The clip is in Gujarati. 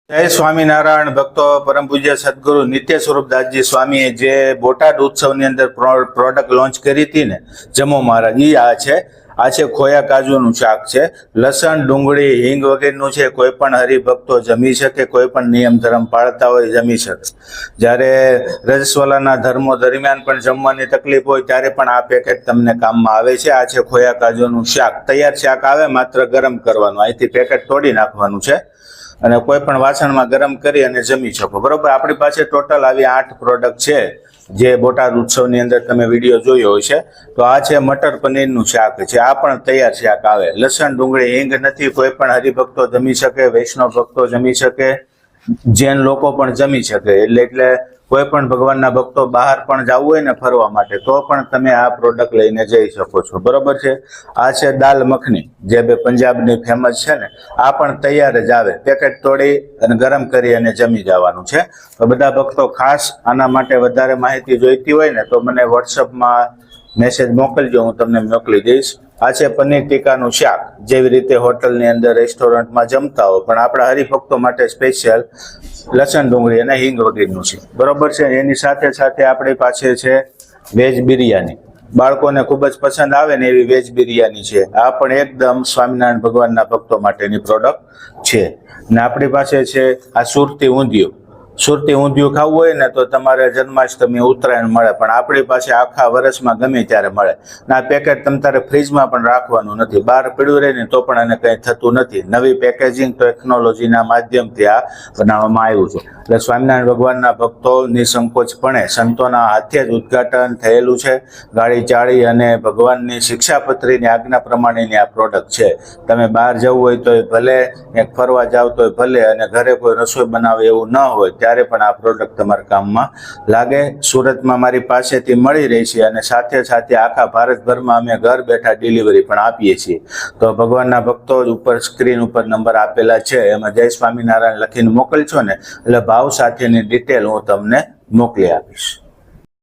જય સ્વામિનારાયણ ભક્તો. પરમ પૂજ્ય સદગુરુ નિત્ય સ્વરૂપદાસજી સ્વામીએ જે બોટાદ ઉત્સવની અંદર પ્રોડક્ટ લોન્ચ કરી હતી ને, જમો મહારાજ, એ આ છે ખોયા કાજુનું શાક છે. લસણ, ડુંગળી, હિંગ વગેરેનું છે. કોઈ પણ હરિભક્તો જમી શકે, કોઈ પણ નિયમ ધર્મ પાળતા હોય જમી શકે. જ્યારે રજસ્વલાના ધર્મો દરમિયાન પણ જમવાની તકલીફ હોય ત્યારે પણ આ પેકેટ તમને કામમાં આવે છે. આ છે ખોયા કાજુનું શાક. તૈયાર શાક આવે, માત્ર ગરમ કરવાનું. અહીંથી પેકેટ તોડી નાખવાનું છે અને કોઈ પણ વાસણમાં ગરમ કરી અને જમી શકો. બરોબર. આપણી પાસે ટોટલ આવી 8 પ્રોડક્ટ છે જે બોટાદ ઉત્સવની અંદર તમે વિડીયો જોયો હશે. તો આ છે મટર પનીરનું શાક છે. આ પણ તૈયાર શાક આવે. લસણ, ડુંગળી, હિંગ નથી. કોઈ પણ હરિભક્તો જમી શકે, વૈષ્ણવ ભક્તો જમી શકે, જૈન લોકો પણ જમી શકે. એટલે કોઈ પણ ભગવાનના ભક્તો બહાર પણ જવું હોય ને ફરવા માટે, તો પણ તમે આ પ્રોડક્ટ લઈને જઈ શકો છો. બરોબર છે. આ છે દાલ મખની, જે બે પંજાબની ફેમસ છે ને, આ પણ તૈયાર જ આવે. પેકેટ તોડી અને ગરમ કરી અને જમી જવાનું છે. તો બધા ભક્તો ખાસ આના માટે વધારે માહિતી જોઈતી હોય ને તો મને વોટ્સઅપમાં મેસેજ મોકલજો, હું તમને મોકલી દઈશ. આ છે પનીર ટીકાનું શાક. જેવી રીતે હોટલની અંદર, રેસ્ટોરન્ટમાં જમતા હો, પણ આપણા હરિભક્તો માટે સ્પેશિયલ લસણ, ડુંગળી અને હિંગ વગેરેનું છે. બરોબર છે. એની સાથે સાથે આપણી પાસે છે વેજ બિરયાની. બાળકોને ખૂબ જ પસંદ આવે ને એવી વેજ બિરયાની છે. આ પણ એકદમ સ્વામિનારાયણ ભગવાનના ભક્તો માટેની પ્રોડક્ટ છે. ને આપણી પાસે છે આ સુરતી ઊંધિયું. સુરતી ઊંધિયું ખાવું હોય ને તો તમારે જન્માષ્ટમી, ઉત્તરાયણ મળે, પણ આપણી પાસે આખા વર્ષમાં ગમે ત્યારે મળે. આ પેકેટ તમે તારે ફ્રીજમાં પણ રાખવાનું નથી. બહાર પડ્યું રહે ને તો પણ એને કંઈ થતું નથી. નવી પેકેજિંગ ટેકનોલોજીના માધ્યમથી આ બનાવવામાં આવ્યું છે. એટલે સ્વામિનારાયણ ભગવાનના ભક્તો નિસંકોચપણે સંતોના હાથે જ ઉદ્ઘાટન થયેલું છે. ગાળી ચાળી અને ભગવાનની શિક્ષાપત્રીની આજ્ઞા પ્રમાણેની આ પ્રોડક્ટ છે. તમે બહાર જવું હોય તોય ભલે, એક ફરવા જાવ તોય ભલે, અને ઘરે કોઈ રસોઈ બનાવે એવું ન હોય ત્યારે પણ આ પ્રોડક્ટ તમારા કામમાં લાગે. સુરતમાં મારી પાસેથી મળી રહી છે અને સાથે સાથે આખા ભારતભરમાં અમે ઘર બેઠા ડિલિવરી પણ આપીએ છીએ. તો ભગવાનના ભક્તો ઉપર સ્ક્રીન ઉપર નંબર આપેલા છે, એમાં જય સ્વામિનારાયણ લખીને મોકલશો ને એટલે ભાવ સાથેની ડિટેલ હું તમને મોકલી આપીશ.